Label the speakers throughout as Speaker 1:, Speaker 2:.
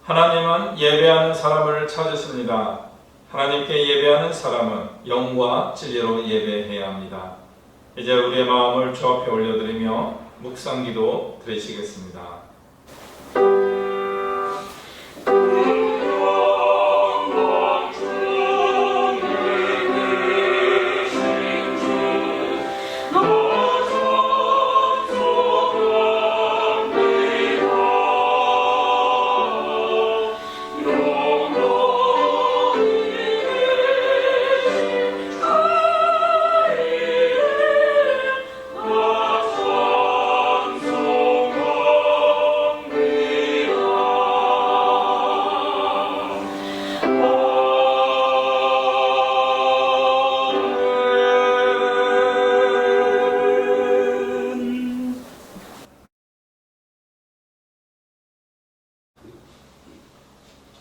Speaker 1: 하나님은 예배하는 사람을 찾으십니다. 하나님께 예배하는 사람은 영과 진리로 예배해야 합니다. 이제 우리의 마음을 주 앞에 올려드리며 묵상기도 드리시겠습니다.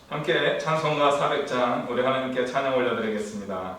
Speaker 1: 함께 찬송가 400장 우리 하나님께 찬양 올려드리겠습니다.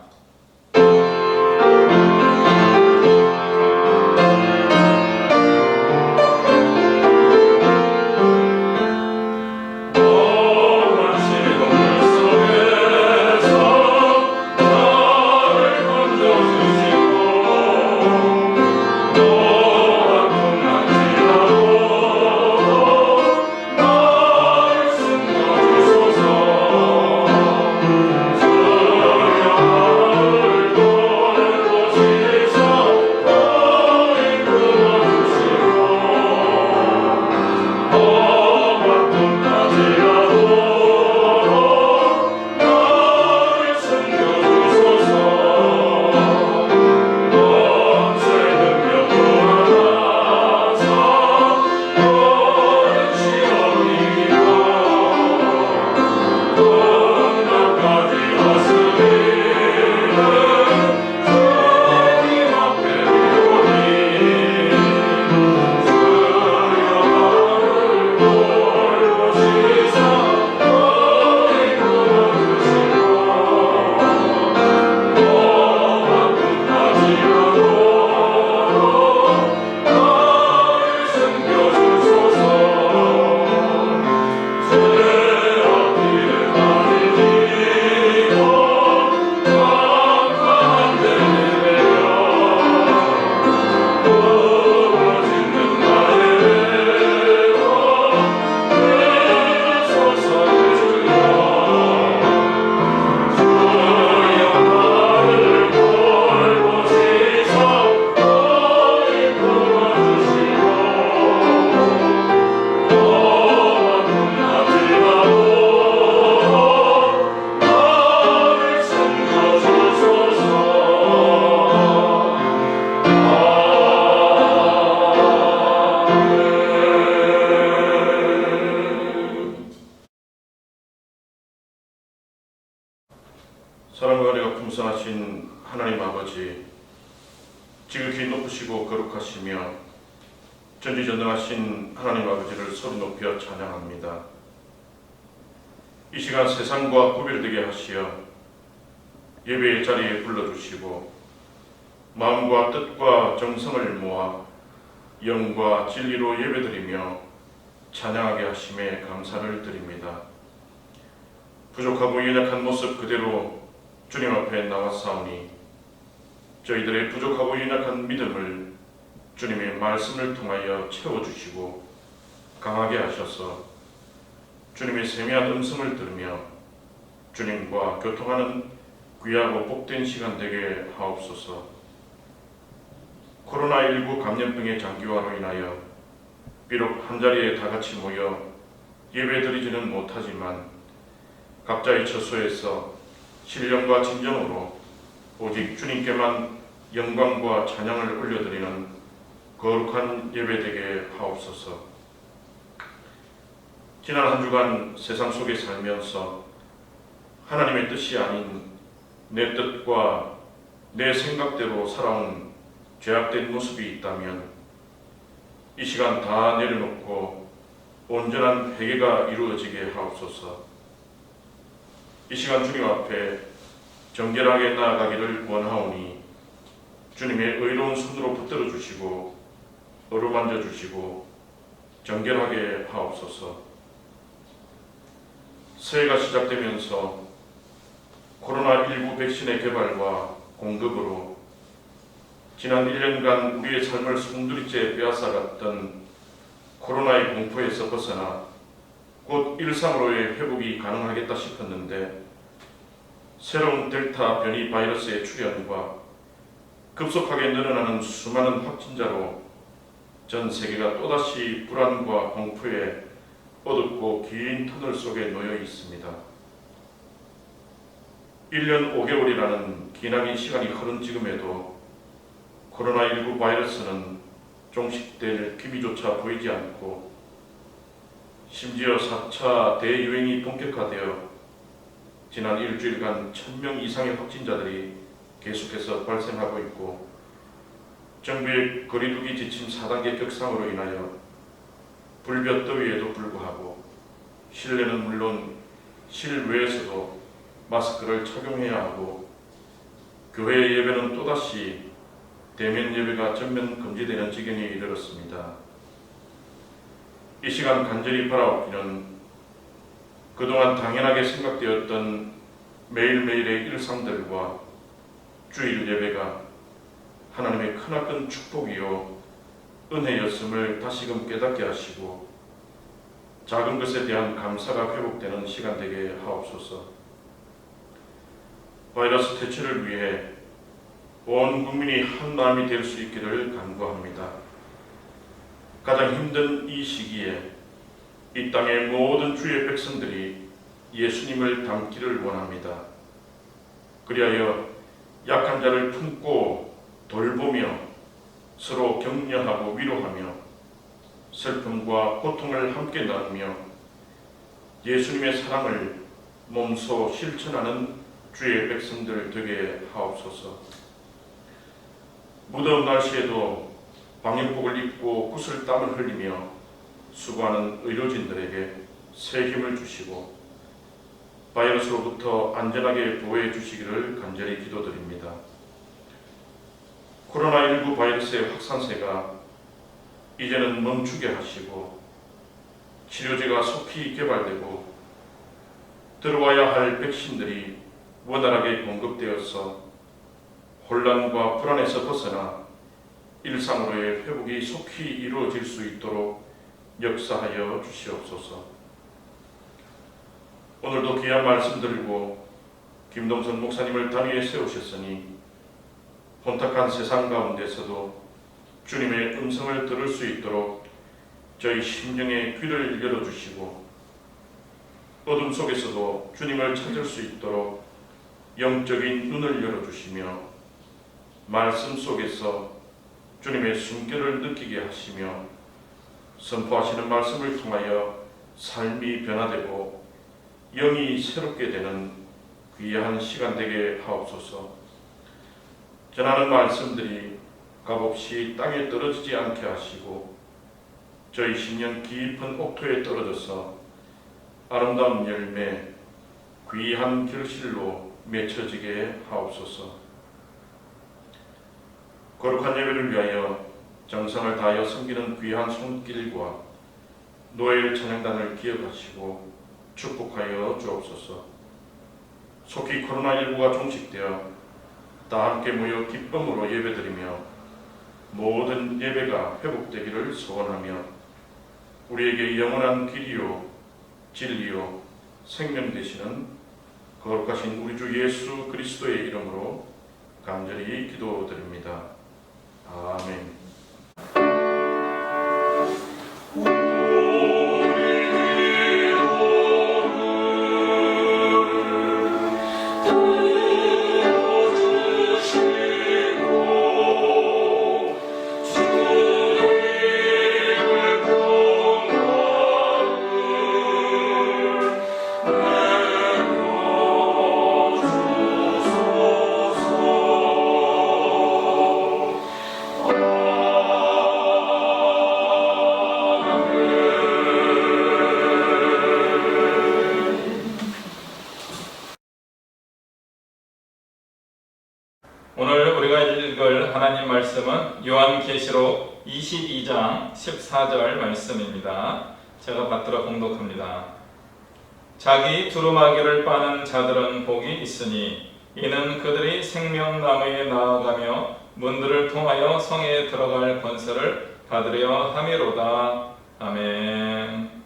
Speaker 2: 사랑과 은혜가 풍성하신 하나님 아버지, 지극히 높으시고 거룩하시며 전지전능하신 하나님 아버지를 소리 높여 찬양합니다. 이 시간 세상과 구별되게 하시어 예배의 자리에 불러주시고 마음과 뜻과 정성을 모아 영과 진리로 예배드리며 찬양하게 하심에 감사를 드립니다. 부족하고 연약한 모습 그대로 주님 앞에 나왔사오니 저희들의 부족하고 연약한 믿음을 주님의 말씀을 통하여 채워주시고 강하게 하셔서 주님의 세미한 음성을 들으며 주님과 교통하는 귀하고 복된 시간 되게 하옵소서. 코로나19 감염병의 장기화로 인하여 비록 한자리에 다같이 모여 예배드리지는 못하지만 각자의 처소에서 신령과 진정으로 오직 주님께만 영광과 찬양을 올려드리는 거룩한 예배 되게 하옵소서. 지난 한 주간 세상 속에 살면서 하나님의 뜻이 아닌 내 뜻과 내 생각대로 살아온 죄악된 모습이 있다면 이 시간 다 내려놓고 온전한 회개가 이루어지게 하옵소서. 이 시간 주님 앞에 정결하게 나아가기를 원하오니 주님의 의로운 손으로 붙들어 주시고 어루만져 주시고 정결하게 하옵소서. 새해가 시작되면서 코로나19 백신의 개발과 공급으로 지난 1년간 우리의 삶을 송두리째 빼앗아갔던 코로나의 공포에서 벗어나 곧 일상으로의 회복이 가능하겠다 싶었는데 새로운 델타 변이 바이러스의 출현과 급속하게 늘어나는 수많은 확진자로 전 세계가 또다시 불안과 공포에 어둡고 긴 터널 속에 놓여 있습니다. 1년 5개월이라는 기나긴 시간이 흐른 지금에도 코로나19 바이러스는 종식될 기미조차 보이지 않고 심지어 4차 대유행이 본격화되어 지난 일주일간 1000명 이상의 확진자들이 계속해서 발생하고 있고 정부의 거리두기 지침 4단계 격상으로 인하여 불볕더위에도 불구하고 실내는 물론 실외에서도 마스크를 착용해야 하고 교회 예배는 또다시 대면 예배가 전면 금지되는 지경에 이르렀습니다. 이 시간 간절히 바라옵기는 그동안 당연하게 생각되었던 매일매일의 일상들과 주일 예배가 하나님의 크나큰 축복이요 은혜였음을 다시금 깨닫게 하시고 작은 것에 대한 감사가 회복되는 시간 되게 하옵소서. 바이러스 퇴치를 위해 온 국민이 한 마음이 될 수 있기를 간구합니다. 가장 힘든 이 시기에 이 땅의 모든 주의 백성들이 예수님을 닮기를 원합니다. 그리하여 약한 자를 품고 돌보며 서로 격려하고 위로하며 슬픔과 고통을 함께 나누며 예수님의 사랑을 몸소 실천하는 주의 백성들 되게 하옵소서. 무더운 날씨에도 방역복을 입고 구슬땀을 흘리며 수고하는 의료진들에게 새 힘을 주시고 바이러스로부터 안전하게 보호해 주시기를 간절히 기도드립니다. 코로나19 바이러스의 확산세가 이제는 멈추게 하시고 치료제가 속히 개발되고 들어와야 할 백신들이 원활하게 공급되어서 혼란과 불안에서 벗어나 일상으로의 회복이 속히 이루어질 수 있도록 역사하여 주시옵소서. 오늘도 귀한 말씀 드리고 김동선 목사님을 단위에 세우셨으니 혼탁한 세상 가운데서도 주님의 음성을 들을 수 있도록 저희 심령의 귀를 열어주시고 어둠 속에서도 주님을 찾을 수 있도록 영적인 눈을 열어주시며 말씀 속에서 주님의 숨결을 느끼게 하시며 선포하시는 말씀을 통하여 삶이 변화되고 영이 새롭게 되는 귀한 시간 되게 하옵소서. 전하는 말씀들이 값없이 땅에 떨어지지 않게 하시고 저희 심령 깊은 옥토에 떨어져서 아름다운 열매, 귀한 결실로 맺혀지게 하옵소서. 거룩한 예배를 위하여 정성을 다하여 섬기는 귀한 손길과 노엘 찬양단을 기억하시고 축복하여 주옵소서. 속히 코로나19가 종식되어 다 함께 모여 기쁨으로 예배드리며 모든 예배가 회복되기를 소원하며 우리에게 영원한 길이요 진리요 생명 되시는 거룩하신 우리 주 예수 그리스도의 이름으로 간절히 기도드립니다. 아멘.
Speaker 1: 오늘 우리가 읽을 하나님 말씀은 요한계시록 22장 14절 말씀입니다. 제가 받들어 봉독합니다. 자기 두루마기를 빠는 자들은 복이 있으니 이는 그들이 생명나무에 나아가며 문들을 통하여 성에 들어갈 권세를 받으려 함이로다. 아멘.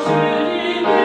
Speaker 3: 주님의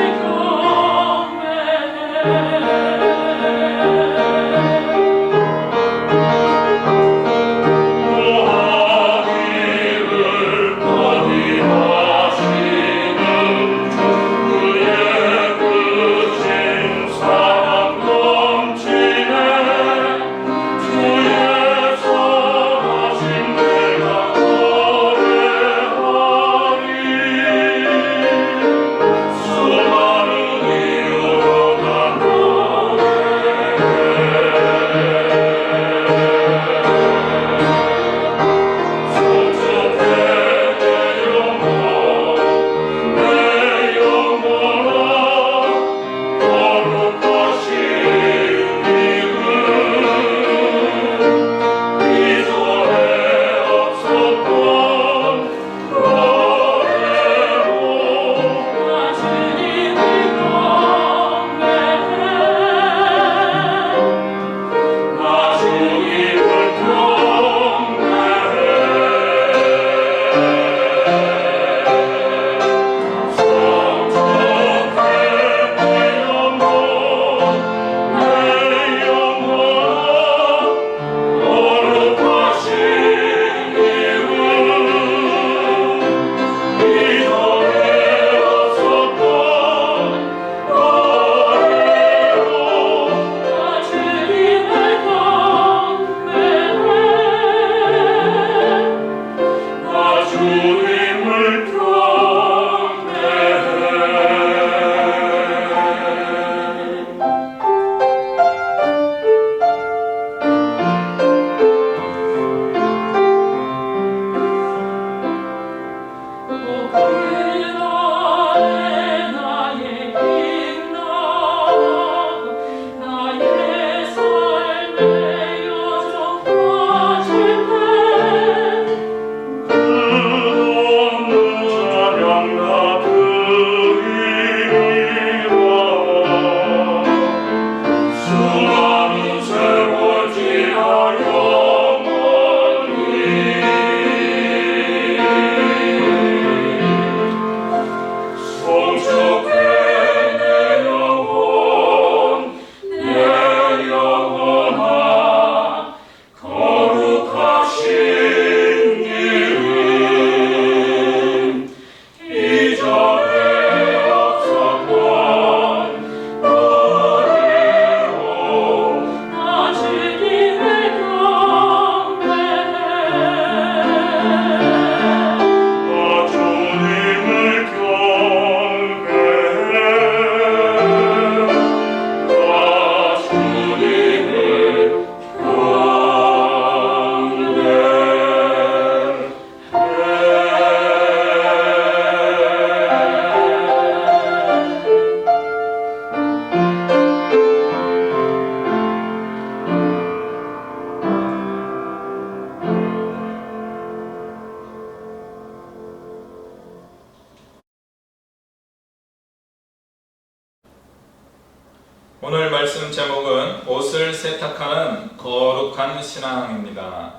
Speaker 1: 오늘 말씀 제목은 옷을 세탁하는 거룩한 신앙입니다.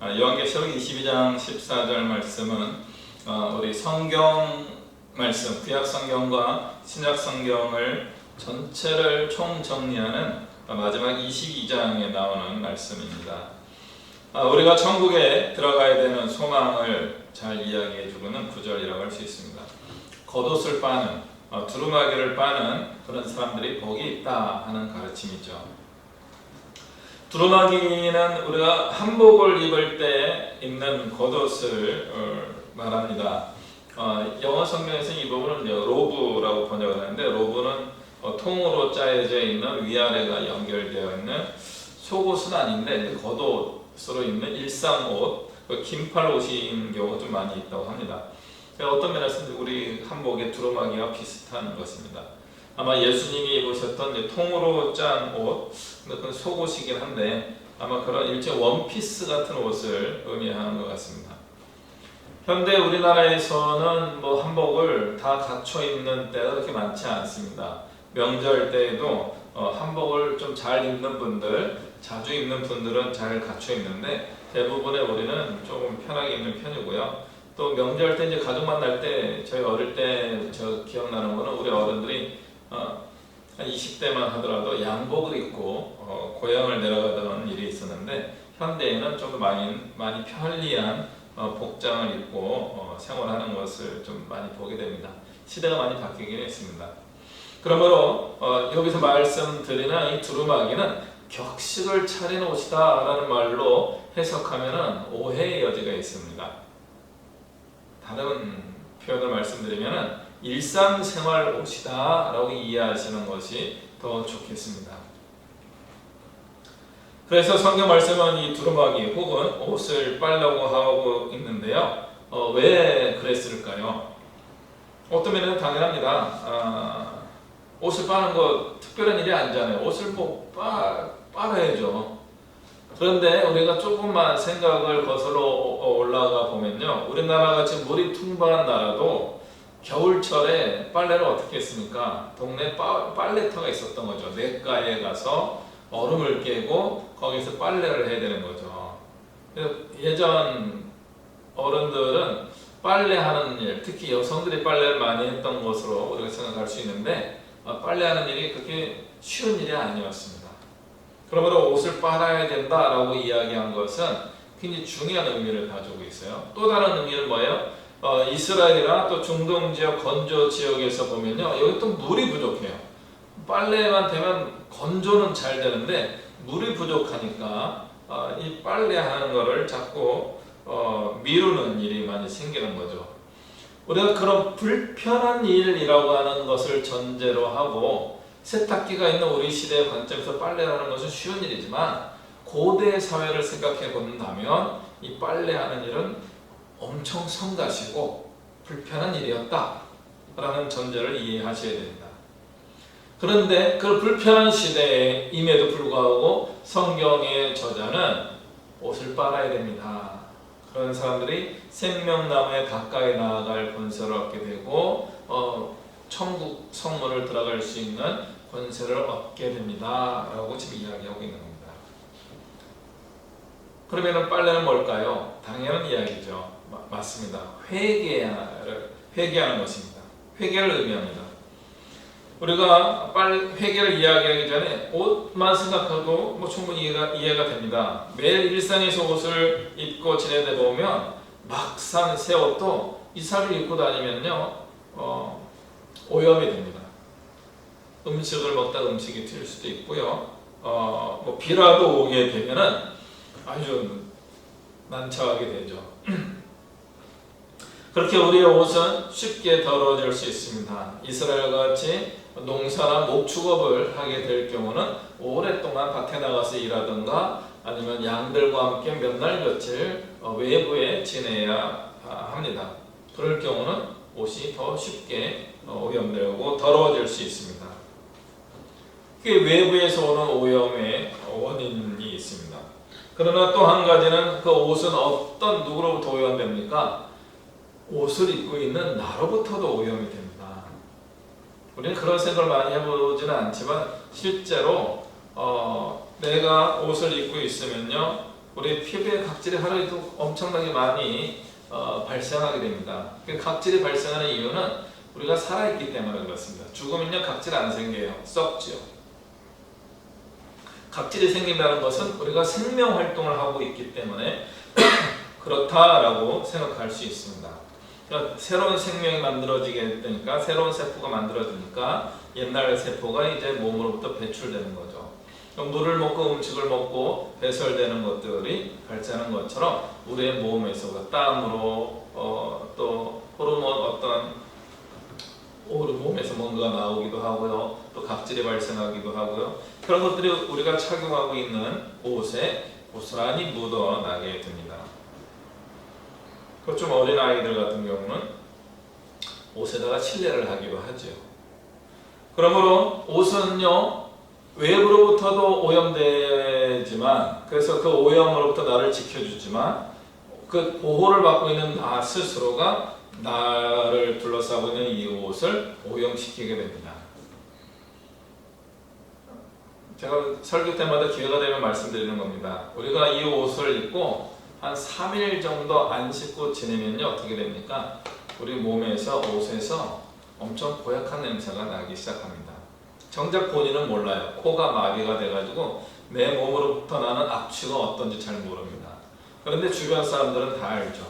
Speaker 1: 요한계시록 22장 14절 말씀은 우리 성경 말씀, 구약 성경과 신약 성경을 전체를 총정리하는 마지막 22장에 나오는 말씀입니다. 우리가 천국에 들어가야 되는 소망을 잘 이야기해 주고는 구절이라고 할 수 있습니다. 겉옷을 빠는, 두루마기를 빠는 그런 사람들이 복이 있다 하는 가르침이죠. 두루마기는 우리가 한복을 입을 때 입는 겉옷을 말합니다. 영어 성경에서 이 부분은 로브라고 번역을 하는데, 로브는 통으로 짜여져 있는 위아래가 연결되어 있는 속옷은 아닌데 겉옷으로 입는 일상옷, 긴팔 옷인 경우가 좀 많이 있다고 합니다. 어떤 면에서 우리 한복의 두루마기와 비슷한 것입니다. 아마 예수님이 입으셨던 통으로 짠 옷, 그건 속옷이긴 한데 아마 그런 일종의 원피스 같은 옷을 의미하는 것 같습니다. 현대 우리나라에서는 한복을 다 갖춰 입는 때가 그렇게 많지 않습니다. 명절 때에도 한복을 좀 잘 입는 분들, 자주 입는 분들은 잘 갖춰 입는데 대부분의 우리는 조금 편하게 입는 편이고요. 또 명절 때 이제 가족 만날 때, 저희 어릴 때 저 기억나는 거는 우리 어른들이 한 20대만 하더라도 양복을 입고 고향을 내려가던 일이 있었는데, 현대에는 좀 많이 편리한 복장을 입고 생활하는 것을 좀 많이 보게 됩니다. 시대가 많이 바뀌긴 했습니다. 그러므로 여기서 말씀드리는 이 두루마기는 격식을 차리는 옷이다 라는 말로 해석하면 오해의 여지가 있습니다. 다른 표현을 말씀드리면 일상생활 옷이다 라고 이해하시는 것이 더 좋겠습니다. 그래서 성경 말씀은 이 두루마기 혹은 옷을 빨라고 하고 있는데요. 왜 그랬을까요? 어떤 면에는 당연합니다. 옷을 빠는 거 특별한 일이 아니잖아요. 옷을 빨아야죠. 그런데 우리가 조금만 생각을 거슬러 올라가 보면요, 우리나라 같이 물이 풍부한 나라도 겨울철에 빨래를 어떻게 했습니까? 동네 빨래터가 있었던 거죠. 냇가에 가서 얼음을 깨고 거기서 빨래를 해야 되는 거죠. 예전 어른들은 빨래하는 일, 특히 여성들이 빨래를 많이 했던 것으로 우리가 생각할 수 있는데, 빨래하는 일이 그렇게 쉬운 일이 아니었습니다. 그러므로 옷을 빨아야 된다라고 이야기한 것은 굉장히 중요한 의미를 가지고 있어요. 또 다른 의미는 뭐예요? 이스라엘이나 또 중동 지역, 건조 지역에서 보면요, 여기 또 물이 부족해요. 빨래만 되면 건조는 잘 되는데 물이 부족하니까 이 빨래하는 거를 자꾸 미루는 일이 많이 생기는 거죠. 우리가 그런 불편한 일이라고 하는 것을 전제로 하고, 세탁기가 있는 우리 시대의 관점에서 빨래하는 것은 쉬운 일이지만 고대 사회를 생각해 본다면 이 빨래하는 일은 엄청 성가시고 불편한 일이었다라는 전제를 이해하셔야 됩니다. 그런데 그 불편한 시대임에도 불구하고 성경의 저자는 옷을 빨아야 됩니다. 그런 사람들이 생명나무에 가까이 나아갈 권세를 얻게 되고 천국 성문을 들어갈 수 있는 권세를 얻게 됩니다 라고 지금 이야기하고 있는 겁니다. 그러면 빨래는 뭘까요? 당연한 이야기죠. 맞습니다. 회개하는 것입니다. 회개를 의미합니다. 우리가 회개를 이야기하기 전에 옷만 생각해도 충분히 이해가 됩니다. 매일 일상에서 옷을 입고 지내다 보면 막상 새 옷도 이 사람이 입고 다니면요, 오염이 됩니다. 음식을 먹다 음식이 튈 수도 있고요. 비라도 오게 되면은 아주 난처하게 되죠. 그렇게 우리의 옷은 쉽게 더러워질 수 있습니다. 이스라엘과 같이 농사나 목축업을 하게 될 경우는 오랫동안 밭에 나가서 일하든가 아니면 양들과 함께 몇 날 며칠 외부에 지내야 합니다. 그럴 경우는 옷이 더 쉽게 오염되고 더러워질 수 있습니다. 외부에서 오는 오염의 원인이 있습니다. 그러나 또 한 가지는 그 옷은 어떤 누구로부터 오염됩니까? 옷을 입고 있는 나로부터도 오염이 됩니다. 우리는 그런 생각을 많이 해보지는 않지만 실제로 내가 옷을 입고 있으면요, 우리 피부에 각질이 하루에도 엄청나게 많이 발생하게 됩니다. 그 각질이 발생하는 이유는 우리가 살아있기 때문에 그렇습니다. 죽으면요, 각질 안 생겨요. 썩지요. 각질이 생긴다는 것은 우리가 생명 활동을 하고 있기 때문에 그렇다라고 생각할 수 있습니다. 그러니까 새로운 생명이 만들어지게 되니까, 새로운 세포가 만들어지니까 옛날 세포가 이제 몸으로부터 배출되는 거죠. 물을 먹고 음식을 먹고 배설되는 것들이 발생하는 것처럼 우리의 몸에서 땀으로 또 호르몬 어떤 몸에서 뭔가가 나오기도 하고요, 또 각질이 발생하기도 하고요. 그런 것들이 우리가 착용하고 있는 옷에 고스란히 묻어나게 됩니다. 좀 어린 아이들 같은 경우는 옷에다가 칠레를 하기도 하죠. 그러므로 옷은요, 외부로부터도 오염되지만, 그래서 그 오염으로부터 나를 지켜주지만, 그 보호를 받고 있는 나 스스로가 나를 둘러싸고 있는 이 옷을 오염시키게 됩니다. 제가 설교 때마다 기회가 되면 말씀드리는 겁니다. 우리가 이 옷을 입고 한 3일 정도 안 씻고 지내면요, 어떻게 됩니까? 우리 몸에서, 옷에서 엄청 고약한 냄새가 나기 시작합니다. 정작 본인은 몰라요. 코가 마비가 돼가지고 내 몸으로부터 나는 악취가 어떤지 잘 모릅니다. 그런데 주변 사람들은 다 알죠.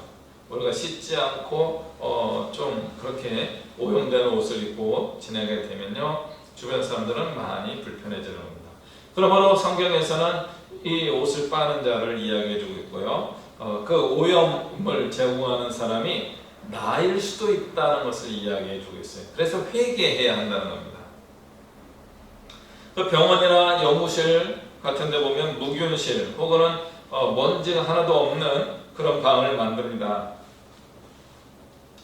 Speaker 1: 우리가 씻지 않고 좀 그렇게 오염된 옷을 입고 지내게 되면요, 주변 사람들은 많이 불편해지는 겁니다. 그러므로 성경에서는 이 옷을 빠는 자를 이야기해주고 있고요, 그 오염을 제공하는 사람이 나일 수도 있다는 것을 이야기해주고 있어요. 그래서 회개해야 한다는 겁니다. 병원이나 연구실 같은 데 보면 무균실 혹은 먼지가 하나도 없는 그런 방을 만듭니다.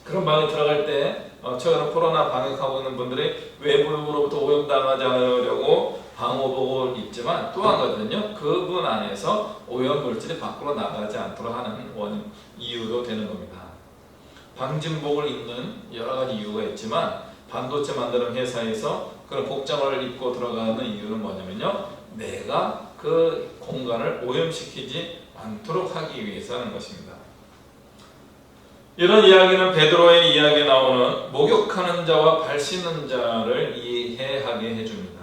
Speaker 1: 그런 방에 들어갈 때 최근 코로나 방역하고 있는 분들이 외부로부터 오염당하지 않으려고 방호복을 입지만 또 하거든요, 그분 안에서 오염물질이 밖으로 나가지 않도록 하는 이유로 되는 겁니다. 방진복을 입는 여러 가지 이유가 있지만 반도체 만드는 회사에서 그런 복장을 입고 들어가는 이유는 뭐냐면요, 내가 그 공간을 오염시키지 않도록 하기 위해서 하는 것입니다. 이런 이야기는 베드로의 이야기에 나오는 목욕하는 자와 발 씻는 자를 이해하게 해줍니다.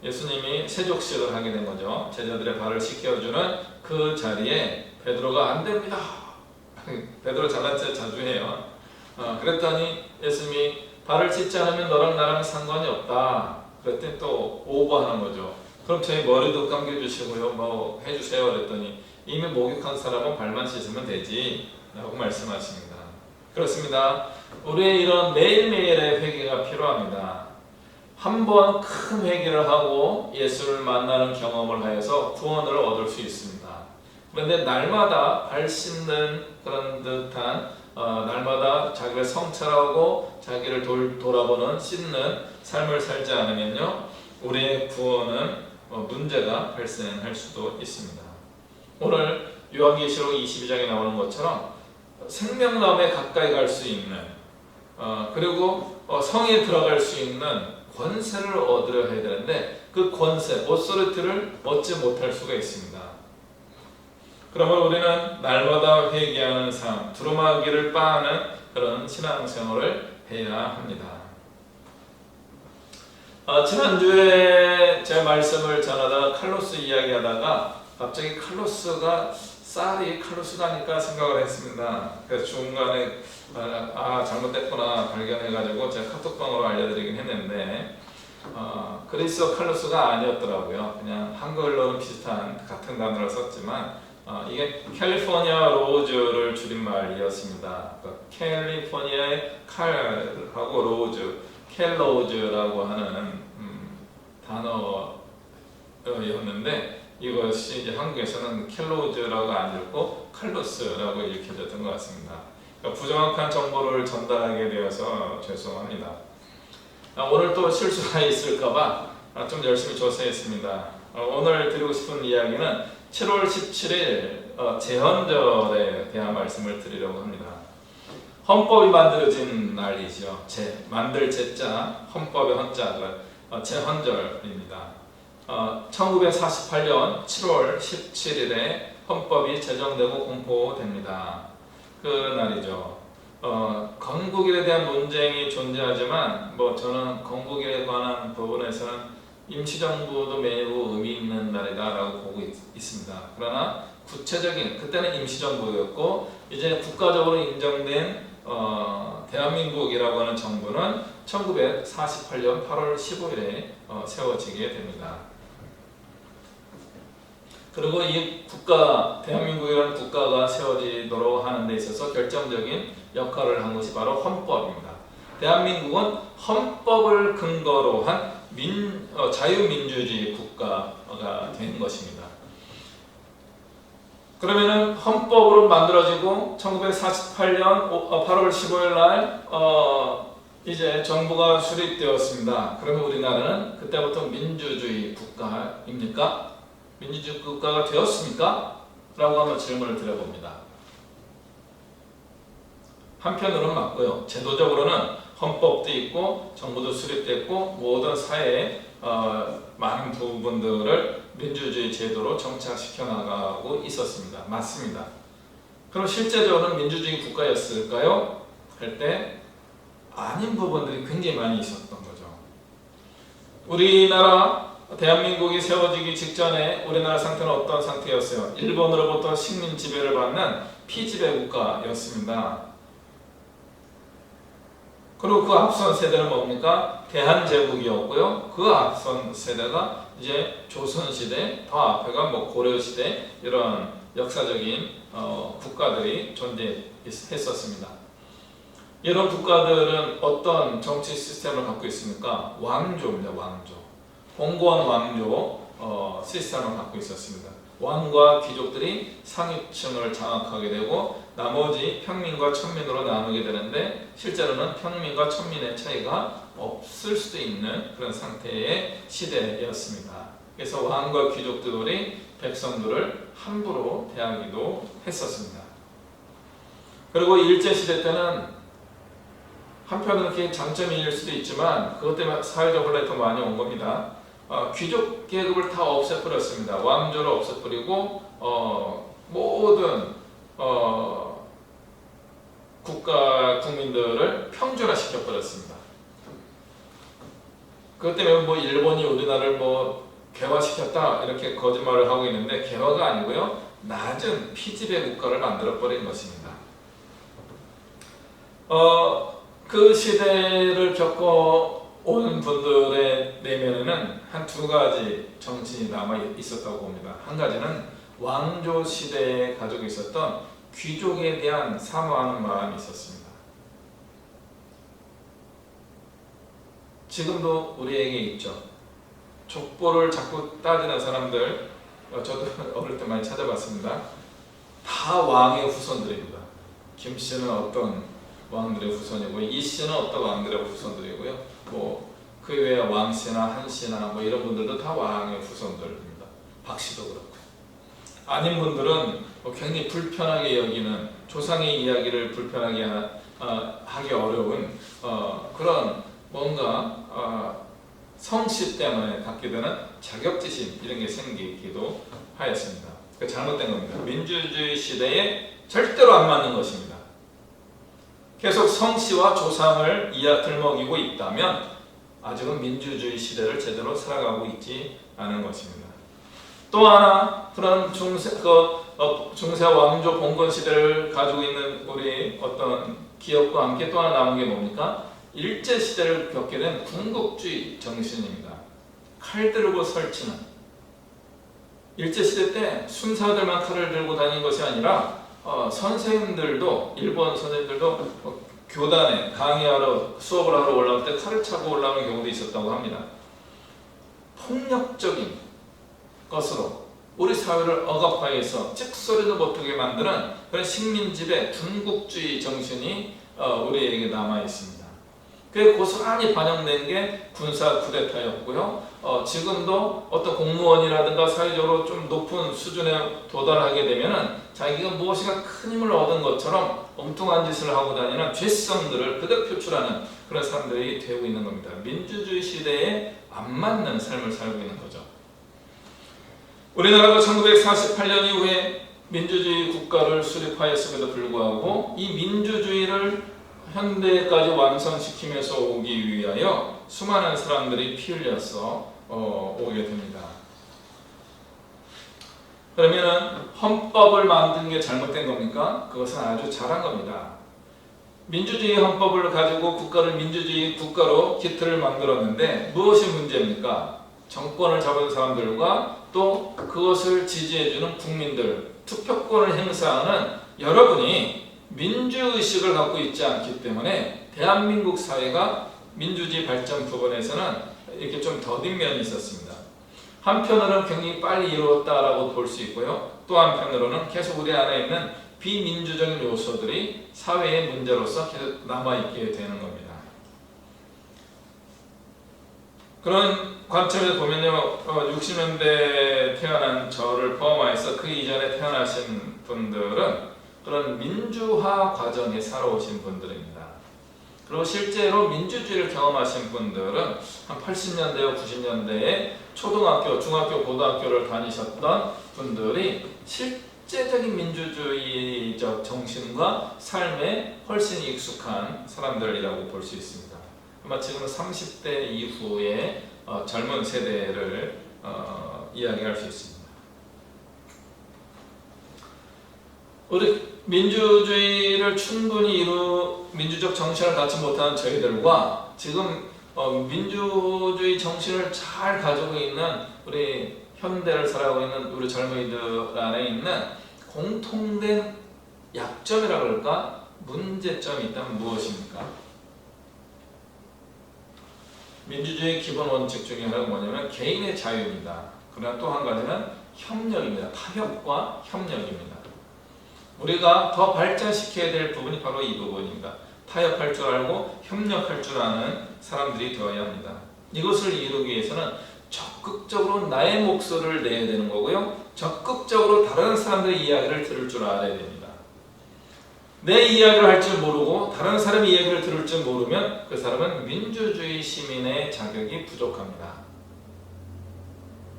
Speaker 1: 예수님이 세족식을 하게 된 거죠. 제자들의 발을 씻겨주는 그 자리에 베드로가 안 됩니다. 베드로 장난질 자주 해요. 그랬더니 예수님이 발을 씻지 않으면 너랑 나랑 상관이 없다. 그랬더니 또 오버하는 거죠. 그럼 저희 머리도 감겨주시고요, 뭐 해주세요. 그랬더니 이미 목욕한 사람은 발만 씻으면 되지 라고 말씀하십니다. 그렇습니다. 우리의 이런 매일매일의 회개가 필요합니다. 한번 큰 회개를 하고 예수를 만나는 경험을 하여서 구원을 얻을 수 있습니다. 그런데 날마다 발 씻는 그런 듯한 날마다 자기를 성찰하고 자기를 돌아보는 씻는 삶을 살지 않으면요, 우리의 구원은 문제가 발생할 수도 있습니다. 오늘 요한계시록 22장에 나오는 것처럼 생명나무에 가까이 갈 수 있는 그리고 성에 들어갈 수 있는 권세를 얻으려 해야 되는데 그 권세, 오소리티를 얻지 못할 수가 있습니다. 그러면 우리는 날마다 회개하는 삶, 두루마기를 빠는 그런 신앙생활을 해야 합니다. 지난주에 제 말씀을 전하다가 칼로스 이야기하다가 갑자기 칼로스가 쌀이 칼로스라니까 생각을 했습니다. 그래서 중간에 잘못됐구나 발견해가지고 제가 카톡방으로 알려드리긴 했는데 그리스어 칼로스가 아니었더라고요. 그냥 한글로는 비슷한 같은 단어를 썼지만 이게 캘리포니아 로즈를 줄임말이었습니다. 캘리포니아의 칼하고 로즈, 캘로즈라고 하는 단어였는데 이것이 이제 한국에서는 캘로즈라고 안 읽고 칼로스라고 읽혀졌던 것 같습니다. 그러니까 부정확한 정보를 전달하게 되어서 죄송합니다. 오늘 또 실수가 있을까봐 좀 열심히 조사했습니다. 오늘 드리고 싶은 이야기는 7월 17일 제헌절에 대한 말씀을 드리려고 합니다. 헌법이 만들어진 날이죠. 만들 제자, 헌법의 헌자, 제헌절입니다. 1948년 7월 17일에 헌법이 제정되고 공포됩니다. 그 날이죠. 건국일에 대한 논쟁이 존재하지만 저는 건국일에 관한 부분에서는 임시정부도 매우 의미 있는 날이다라고 보고 있습니다. 그러나 구체적인 그때는 임시정부였고 이제 국가적으로 인정된 대한민국이라고 하는 정부는 1948년 8월 15일에 세워지게 됩니다. 그리고 이 대한민국이라는 국가가 세워지도록 하는 데 있어서 결정적인 역할을 한 것이 바로 헌법입니다. 대한민국은 헌법을 근거로 한 자유민주주의 국가가 된 것입니다. 그러면은 헌법으로 만들어지고 1948년 8월 15일 날 이제 정부가 수립되었습니다. 그러면 우리나라는 그때부터 민주주의 국가입니까? 민주주의 국가가 되었습니까? 라고 한번 질문을 드려봅니다. 한편으로는 맞고요. 제도적으로는 헌법도 있고 정부도 수립됐고 모든 사회의 많은 부분들을 민주주의 제도로 정착시켜 나가고 있었습니다. 맞습니다. 그럼 실제적으로는 민주주의 국가였을까요? 할 때 아닌 부분들이 굉장히 많이 있었던 거죠. 우리나라 대한민국이 세워지기 직전에 우리나라 상태는 어떤 상태였어요? 일본으로부터 식민 지배를 받는 피지배 국가였습니다. 그리고 그 앞선 세대는 뭡니까? 대한제국이었고요. 그 앞선 세대가 이제 조선시대, 더 앞에가 고려시대 이런 역사적인 국가들이 존재했었습니다. 이런 국가들은 어떤 정치 시스템을 갖고 있습니까? 왕조입니다. 왕조. 공고한 왕조 시스템을 갖고 있었습니다. 왕과 귀족들이 상위층을 장악하게 되고 나머지 평민과 천민으로 나누게 되는데 실제로는 평민과 천민의 차이가 없을 수도 있는 그런 상태의 시대였습니다. 그래서 왕과 귀족들이 백성들을 함부로 대하기도 했었습니다. 그리고 일제시대 때는 한편으로는 그게 장점일 수도 있지만 그것 때문에 사회적 혼란이 더 많이 온 겁니다. 귀족 계급을 다 없애버렸습니다. 왕조를 없애버리고 모든 국민들을 평준화시켜버렸습니다. 그것 때문에 일본이 우리나라를 개화시켰다 이렇게 거짓말을 하고 있는데 개화가 아니고요. 낮은 피지배 국가를 만들어버린 것입니다. 그 시대를 겪어온 분들의 내면에는 한 두 가지 정신이 남아 있었다고 봅니다. 한 가지는 왕조 시대에 가지고 있었던 귀족에 대한 사모하는 마음이 있었습니다. 지금도 우리에게 있죠. 족보를 자꾸 따지는 사람들, 저도 어릴 때 많이 찾아봤습니다. 다 왕의 후손들입니다. 김 씨는 어떤 왕들의 후손이고, 이 씨는 어떤 왕들의 후손들이고요. 그 외에 왕 씨나 한 씨나 이런 분들도 다 왕의 후손들입니다. 박 씨도 그렇고. 아닌 분들은 굉장히 불편하게 여기는 조상의 이야기를 불편하게 하기 어려운 그런 뭔가 성씨 때문에 갖게 되는 자격지심 이런 게 생기기도 하였습니다. 잘못된 겁니다. 민주주의 시대에 절대로 안 맞는 것입니다. 계속 성씨와 조상을 들먹이고 있다면 아직은 민주주의 시대를 제대로 살아가고 있지 않은 것입니다. 또 하나 그런 중세 왕조 봉건 시대를 가지고 있는 우리 어떤 기업과 함께 또 하나 남은 게 뭡니까? 일제 시대를 겪게 된 군국주의 정신입니다. 칼 들고 설치는 일제 시대 때 순사들만 칼을 들고 다닌 것이 아니라 선생님들도 일본 선생님들도 교단에 강의하러 수업을 하러 올라올 때 칼을 차고 올라오는 경우도 있었다고 합니다. 폭력적인 것으로 우리 사회를 억압하여서 찍소리도 못하게 만드는 그런 식민지배 군국주의 정신이 우리에게 남아 있습니다. 그게 고스란히 반영된 게 군사 쿠데타였고요. 지금도 어떤 공무원이라든가 사회적으로 좀 높은 수준에 도달하게 되면은 자기가 무엇인가 큰 힘을 얻은 것처럼 엉뚱한 짓을 하고 다니는 죄성들을 그대로 표출하는 그런 사람들이 되고 있는 겁니다. 민주주의 시대에 안 맞는 삶을 살고 있는 거죠. 우리나라가 1948년 이후에 민주주의 국가를 수립하였음에도 불구하고 이 민주주의를 현대까지 완성시키면서 오기 위하여 수많은 사람들이 피 흘려서 오게 됩니다. 그러면 헌법을 만든 게 잘못된 겁니까? 그것은 아주 잘한 겁니다. 민주주의 헌법을 가지고 국가를 민주주의 국가로 기틀을 만들었는데 무엇이 문제입니까? 정권을 잡은 사람들과 또 그것을 지지해주는 국민들, 투표권을 행사하는 여러분이 민주의식을 갖고 있지 않기 때문에 대한민국 사회가 민주주의 발전 부분에서는 이렇게 좀 더딘 면이 있었습니다. 한편으로는 굉장히 빨리 이루었다라고 볼 수 있고요. 또 한편으로는 계속 우리 안에 있는 비민주적인 요소들이 사회의 문제로서 계속 남아있게 되는 겁니다. 그런 관점에서 보면요, 60년대에 태어난 저를 포함해서 그 이전에 태어나신 분들은 그런 민주화 과정에 살아오신 분들입니다. 그리고 실제로 민주주의를 경험하신 분들은 한 80년대와 90년대에 초등학교, 중학교, 고등학교를 다니셨던 분들이 실제적인 민주주의적 정신과 삶에 훨씬 익숙한 사람들이라고 볼 수 있습니다. 아마 지금은 30대 이후의 젊은 세대를 이야기할 수 있습니다. 우리 민주주의를 충분히 민주적 정신을 갖지 못하는 저희들과 지금 민주주의 정신을 잘 가지고 있는 우리 현대를 살아가고 있는 우리 젊은이들 안에 있는 공통된 약점이라 그럴까? 문제점이 있다면 무엇입니까? 민주주의의 기본 원칙 중에 하나가 뭐냐면 개인의 자유입니다. 그러나 또 한 가지는 협력입니다. 타협과 협력입니다. 우리가 더 발전시켜야 될 부분이 바로 이 부분입니다. 타협할 줄 알고 협력할 줄 아는 사람들이 되어야 합니다. 이것을 이루기 위해서는 적극적으로 나의 목소리를 내야 되는 거고요. 적극적으로 다른 사람들의 이야기를 들을 줄 알아야 됩니다. 내 이야기를 할 줄 모르고 다른 사람의 이야기를 들을 줄 모르면 그 사람은 민주주의 시민의 자격이 부족합니다.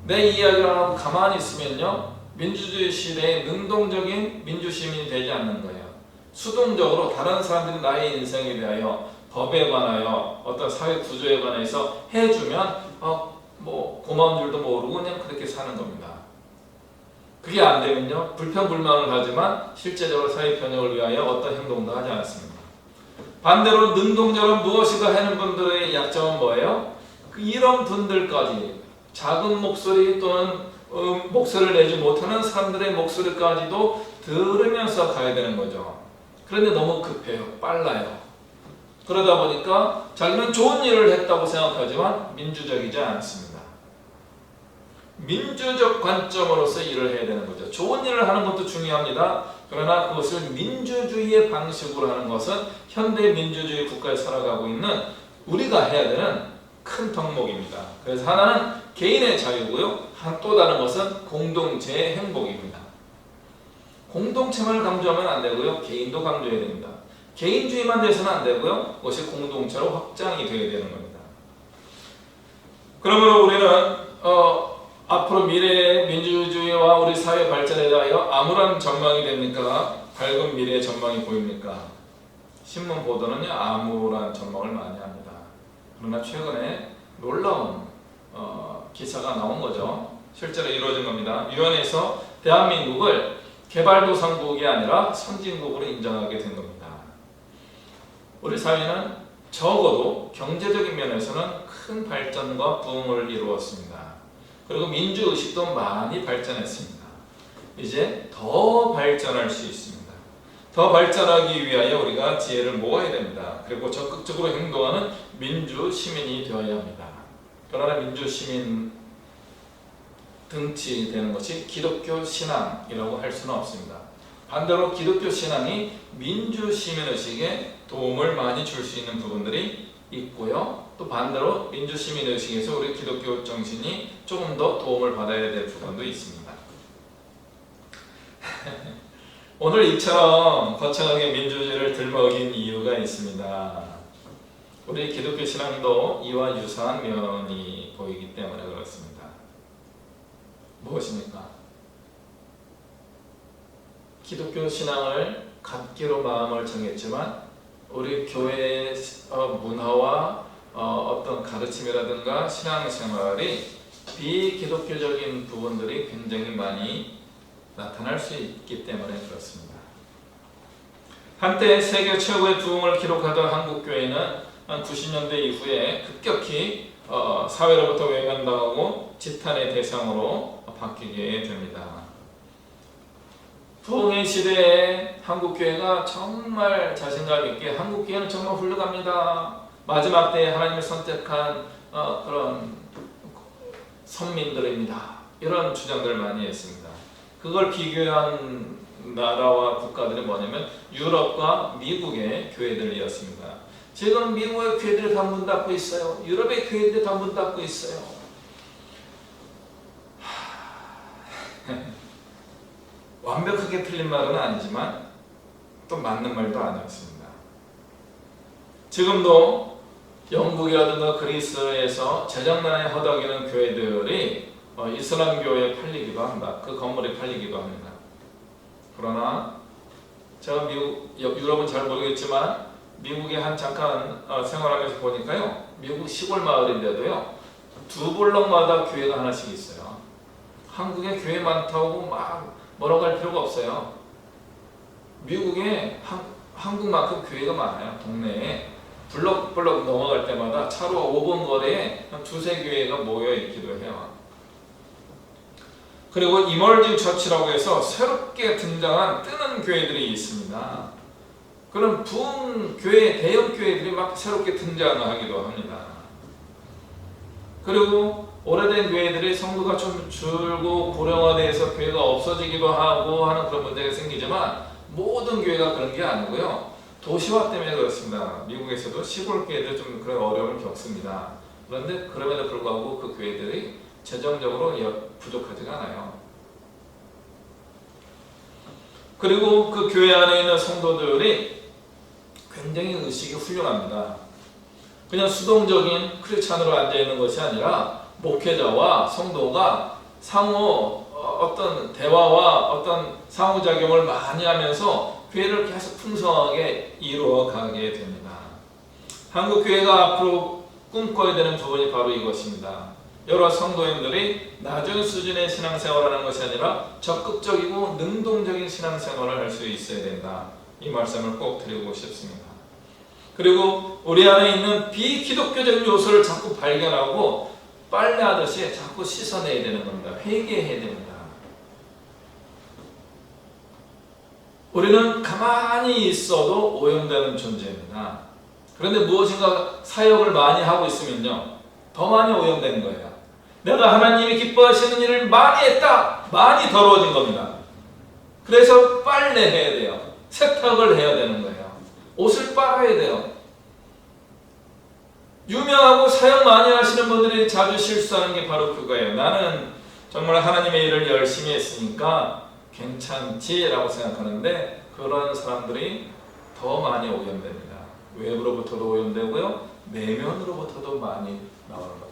Speaker 1: 내 이야기를 하고 가만히 있으면요, 민주주의 시대에 능동적인 민주시민이 되지 않는 거예요. 수동적으로 다른 사람들이 나의 인생에 대하여 법에 관하여 어떤 사회 구조에 관해서 해주면 뭐 고마운 줄도 모르고 그냥 그렇게 사는 겁니다. 그게 안 되면요, 불평불만을 하지만 실제적으로 사회 편익을 위하여 어떤 행동도 하지 않습니다. 반대로 능동적으로 무엇이가 하는 분들의 약점은 뭐예요? 이런 분들까지 작은 목소리 또는 목소리를 내지 못하는 사람들의 목소리까지도 들으면서 가야 되는 거죠. 그런데 너무 급해요. 빨라요. 그러다 보니까 자기는 좋은 일을 했다고 생각하지만 민주적이지 않습니다. 민주적 관점으로서 일을 해야 되는 거죠. 좋은 일을 하는 것도 중요합니다. 그러나 그것을 민주주의의 방식으로 하는 것은 현대 민주주의 국가에 살아가고 있는 우리가 해야 되는 큰 덕목입니다. 그래서 하나는 개인의 자유고요. 또 다른 것은 공동체의 행복입니다. 공동체만 강조하면 안 되고요. 개인도 강조해야 됩니다. 개인주의만 돼서는 안 되고요. 그것이 공동체로 확장이 되어야 되는 겁니다. 그러므로 우리는 앞으로 미래의 민주주의와 우리 사회 발전에 대하여 아무런 전망이 됩니까? 밝은 미래의 전망이 보입니까? 신문 보도는요, 암울한 전망을 많이 합니다. 그러나 최근에 놀라운 기사가 나온 거죠. 실제로 이루어진 겁니다. 유엔에서 대한민국을 개발도상국이 아니라 선진국으로 인정하게 된 겁니다. 우리 사회는 적어도 경제적인 면에서는 큰 발전과 부흥을 이루었습니다. 그리고 민주의식도 많이 발전했습니다. 이제 더 발전할 수 있습니다. 더 발전하기 위하여 우리가 지혜를 모아야 됩니다. 그리고 적극적으로 행동하는 민주시민이 되어야 합니다. 그러나 민주시민 등치되는 것이 기독교 신앙이라고 할 수는 없습니다. 반대로 기독교 신앙이 민주시민의식에 도움을 많이 줄 수 있는 부분들이 있고요. 또 반대로 민주시민의식에서 우리 기독교 정신이 조금 더 도움을 받아야 될 부분도 있습니다. 오늘 이처럼 거창하게 민주주의를 들먹인 이유가 있습니다. 우리 기독교 신앙도 이와 유사한 면이 보이기 때문에 그렇습니다. 무엇입니까? 기독교 신앙을 갖기로 마음을 정했지만 우리 교회의 문화와 어떤 가르침이라든가 신앙생활이 비기독교적인 부분들이 굉장히 많이 나타날 수 있기 때문에 그렇습니다. 한때 세계 최고의 부흥을 기록하던 한국교회는 한 90년대 이후에 급격히 사회로부터 외면당하고 지탄의 대상으로 바뀌게 됩니다. 부흥의 시대에 한국교회가 정말 자신감 있게 한국교회는 정말 훌륭합니다. 마지막 때에 하나님이 선택한 그런 선민들입니다. 이런 주장들을 많이 했습니다. 그걸 비교한 나라와 국가들이 뭐냐면 유럽과 미국의 교회들이었습니다. 지금 미국의 교회들이 다 문 닫고 있어요. 유럽의 교회들이 다 문 닫고 있어요. 완벽하게 틀린 말은 아니지만 또 맞는 말도 아니었습니다. 지금도 영국이라든가 그리스에서 재정난에 허덕이는 교회들이 이슬람 교회에 팔리기도 한다. 그 건물이 팔리기도 합니다. 그러나 제가 유럽은 잘 모르겠지만 미국에 한 잠깐 생활하면서 보니까요, 미국 시골 마을인데도요, 두 블럭마다 교회가 하나씩 있어요. 한국에 교회 많다고 막 뭐라고 할 필요가 없어요. 미국에 한국만큼 교회가 많아요. 동네에 블럭 넘어갈 때마다 차로 5분 거리에 한 두세 교회가 모여 있기도 해요. 그리고 이머징 처치라고 해서 새롭게 등장한 뜨는 교회들이 있습니다. 그런 교회, 대형 교회들이 막 새롭게 등장하기도 합니다. 그리고 오래된 교회들이 성도가 좀 줄고 고령화돼서 교회가 없어지기도 하고 하는 그런 문제가 생기지만 모든 교회가 그런 게 아니고요. 도시화 때문에 그렇습니다. 미국에서도 시골 교회들 좀 그런 어려움을 겪습니다. 그런데 그럼에도 불구하고 그 교회들이 재정적으로 부족하지가 않아요. 그리고 그 교회 안에 있는 성도들이 굉장히 의식이 훌륭합니다. 그냥 수동적인 크리스찬으로 앉아있는 것이 아니라 목회자와 성도가 상호 어떤 대화와 어떤 상호작용을 많이 하면서 교회를 계속 풍성하게 이루어가게 됩니다. 한국교회가 앞으로 꿈꿔야 되는 부분이 바로 이것입니다. 여러 성도인들이 낮은 수준의 신앙생활을 하는 것이 아니라 적극적이고 능동적인 신앙생활을 할 수 있어야 된다. 이 말씀을 꼭 드리고 싶습니다. 그리고 우리 안에 있는 비기독교적인 요소를 자꾸 발견하고 빨래하듯이 자꾸 씻어내야 되는 겁니다. 회개해야 됩니다. 우리는 가만히 있어도 오염되는 존재입니다. 그런데 무엇인가 사역을 많이 하고 있으면요, 더 많이 오염되는 거예요. 내가 하나님이 기뻐하시는 일을 많이 했다. 많이 더러워진 겁니다. 그래서 빨래해야 돼요. 세탁을 해야 되는 거예요. 옷을 빨아야 돼요. 유명하고 사역 많이 하시는 분들이 자주 실수하는 게 바로 그거예요. 나는 정말 하나님의 일을 열심히 했으니까 괜찮지 라고 생각하는데 그런 사람들이 더 많이 오염됩니다. 외부로부터도 오염되고요, 내면으로부터도 많이 나오는 거예요.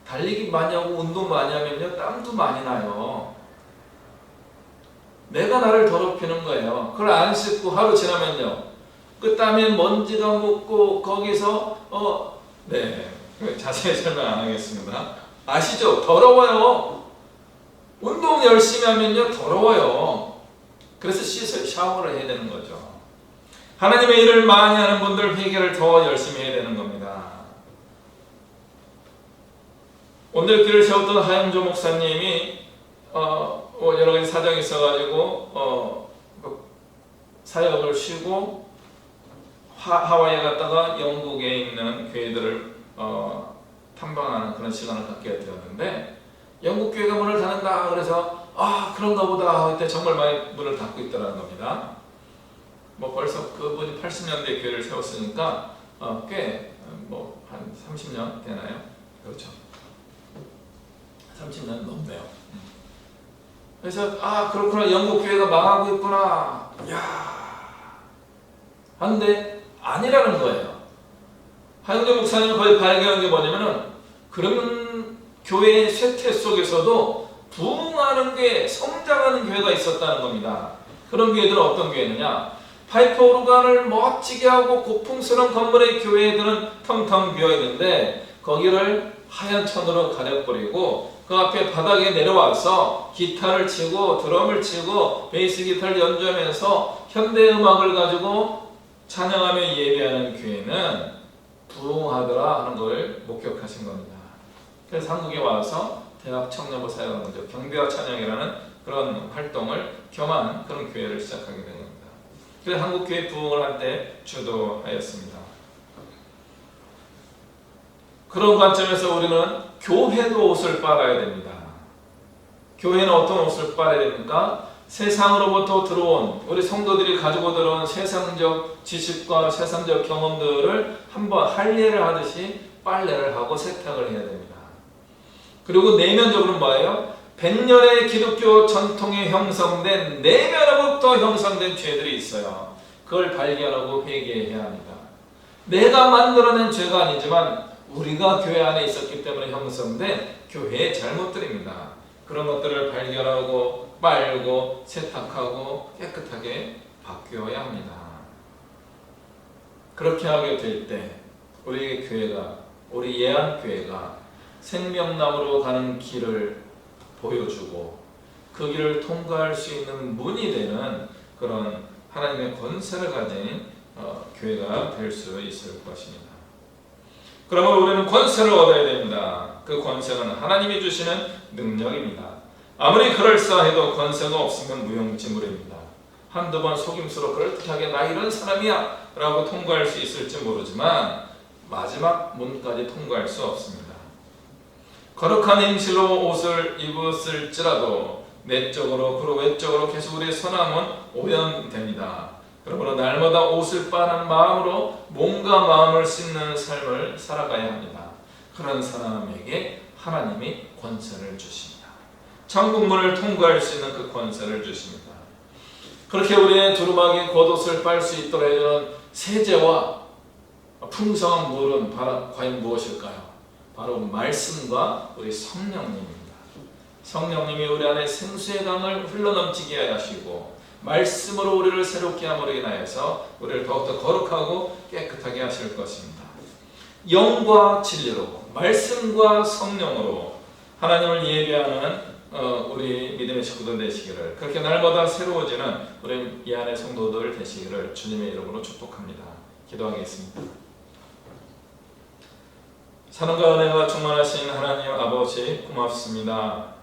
Speaker 1: 달리기 많이 하고 운동 많이 하면요, 땀도 많이 나요. 내가 나를 더럽히는 거예요. 그걸 안 씻고 하루 지나면요, 그 땀에 먼지가 묻고 거기서 자세히 설명 안 하겠습니다. 아시죠? 더러워요. 운동 열심히 하면요, 더러워요. 그래서 샤워를 해야 되는 거죠. 하나님의 일을 많이 하는 분들 회개를 더 열심히 해야 되는 겁니다. 오늘 길을 세웠던 하영조 목사님이 여러 가지 사정이 있어가지고 사역을 쉬고 하와이에 갔다가 영국에 있는 교회들을 탐방하는 그런 시간을 갖게 되었는데, 영국 교회가 문을 닫는다 그래서 그런가 보다 그때 정말 많이 문을 닫고 있더라는 겁니다. 벌써 그분이 80년대 교회를 세웠으니까 꽤 한 30년 되나요? 그렇죠. 30년 넘네요. 그래서 그렇구나, 영국 교회가 망하고 있구나, 한데 아니라는 거예요. 하영재 목사님이 거의 발견한 게 뭐냐면은, 그런 교회의 쇠퇴 속에서도 부흥하는 교회, 성장하는 교회가 있었다는 겁니다. 그런 교회들은 어떤 교회느냐? 파이프 오르간을 멋지게 하고 고풍스러운 건물의 교회들은 텅텅 비어있는데, 거기를 하얀 천으로 가려버리고 그 앞에 바닥에 내려와서 기타를 치고 드럼을 치고 베이스 기타를 연주하면서 현대음악을 가지고 찬양하며 예배하는 교회는 부흥하더라 하는 걸 목격하신 겁니다. 그래서 한국에 와서 대학 청년부 사역하는 거죠. 경배와 찬양이라는 그런 활동을 겸한 그런 교회를 시작하게 된 겁니다. 그래서 한국교회 부흥을 한때 주도하였습니다. 그런 관점에서 우리는 교회도 옷을 빨아야 됩니다. 교회는 어떤 옷을 빨아야 됩니까? 세상으로부터 들어온, 우리 성도들이 가지고 들어온 세상적 지식과 세상적 경험들을 한번 할례를 하듯이 빨래를 하고 세탁을 해야 됩니다. 그리고 내면적으로는 뭐예요? 100년의 기독교 전통에 형성된, 내면으로부터 형성된 죄들이 있어요. 그걸 발견하고 회개해야 합니다. 내가 만들어낸 죄가 아니지만 우리가 교회 안에 있었기 때문에 형성된 교회의 잘못들입니다. 그런 것들을 발견하고 빨고 세탁하고 깨끗하게 바뀌어야 합니다. 그렇게 하게 될 때 우리 교회가, 우리 예안교회가 생명나무로 가는 길을 보여주고 그 길을 통과할 수 있는 문이 되는 그런 하나님의 권세를 가진 교회가 될 수 있을 것입니다. 그러면 우리는 권세를 얻어야 됩니다. 그 권세는 하나님이 주시는 능력입니다. 아무리 그럴싸해도 권세가 없으면 무용지물입니다. 한두 번 속임수로 그럴듯하게 나 이런 사람이야 라고 통과할 수 있을지 모르지만 마지막 문까지 통과할 수 없습니다. 거룩한 행실로 옷을 입었을지라도 내적으로 그리고 외적으로 계속 우리의 선함은 오염됩니다. 그러므로 날마다 옷을 빠는 마음으로 몸과 마음을 씻는 삶을 살아가야 합니다. 그런 사람에게 하나님이 권세를 주십니다. 천국문을 통과할 수 있는 그 권세를 주십니다. 그렇게 우리의 두루마기 겉옷을 빨 수 있도록 해주는 세제와 풍성한 물은 과연 무엇일까요? 바로 말씀과 우리 성령님입니다. 성령님이 우리 안에 생수의 강을 흘러넘치게 하시고 말씀으로 우리를 새롭게 함으로 인하여서 우리를 더욱더 거룩하고 깨끗하게 하실 것입니다. 영과 진리로, 말씀과 성령으로 하나님을 예배하는 우리 믿음의 식구들 되시기를, 그렇게 날마다 새로워지는 우리 이 안의 성도들 되시기를 주님의 이름으로 축복합니다. 기도하겠습니다. 사랑과 은혜가 충만하신 하나님 아버지, 고맙습니다.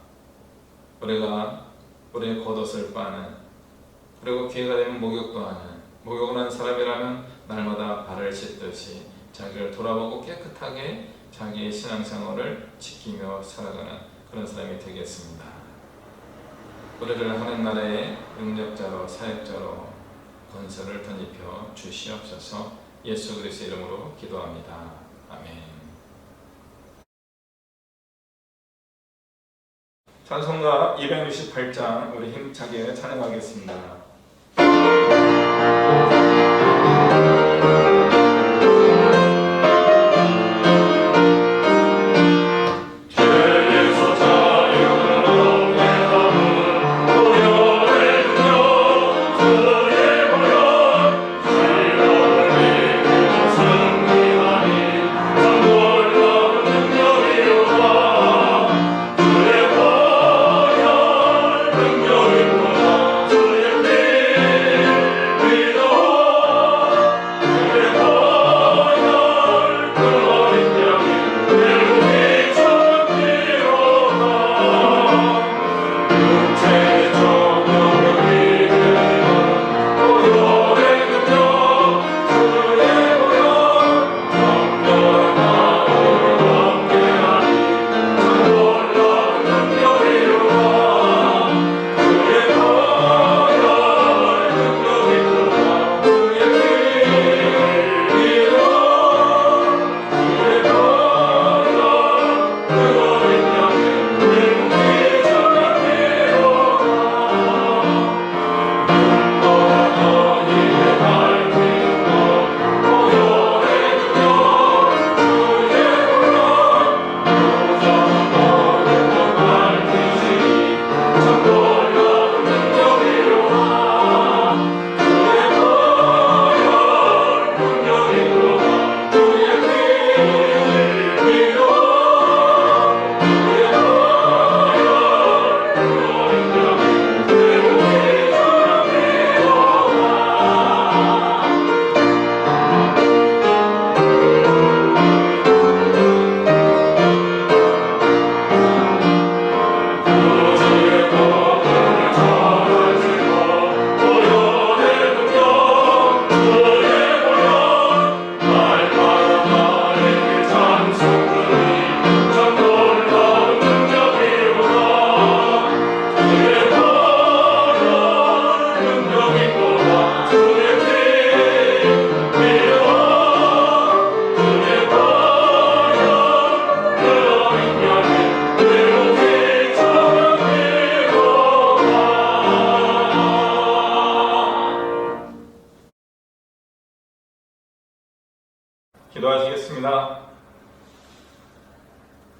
Speaker 1: 우리가 우리의 겉옷을 빠는, 그리고 기회가 되면 목욕도 하는, 목욕을 한 사람이라면 날마다 발을 씻듯이 자기를 돌아보고 깨끗하게 자기의 신앙생활을 지키며 살아가는 그런 사람이 되겠습니다. 우리를 하는 나라의 능력자로, 사역자로 권세를 덧입혀 주시옵소서. 예수 그리스도의 이름으로 기도합니다. 아멘. 찬송가 268장 우리 힘차게 찬양하겠습니다.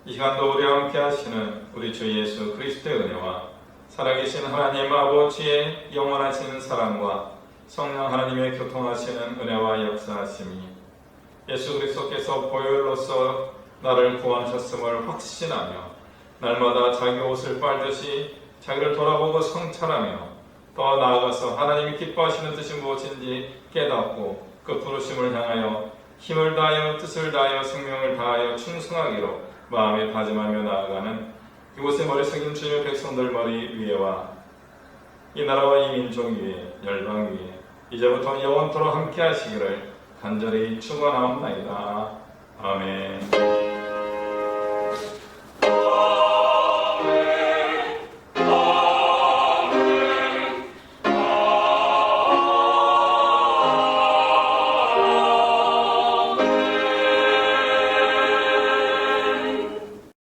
Speaker 1: 이 시간도 우리와 함께 하시는 우리 주 예수 그리스도의 은혜와 살아계신 하나님 아버지의 영원하신 사랑과 성령 하나님의 교통하시는 은혜와 역사하심이 예수 그리스도께서 보혈로서 나를 구원하셨음을 확신하며 날마다 자기 옷을 빨듯이 자기를 돌아보고 성찰하며 더 나아가서 하나님이 기뻐하시는 뜻이 무엇인지 깨닫고 그 부르심을 향하여 힘을 다하여 뜻을 다하여 생명을 다하여 충성하기로 마음에 다짐하며 나아가는 이곳의 머리 숙인 주님의 백성들 머리 위에와 이 나라와 이 민족 위에 열방 위에 이제부터 영원토록 함께 하시기를 간절히 축원하옵나이다. 아멘.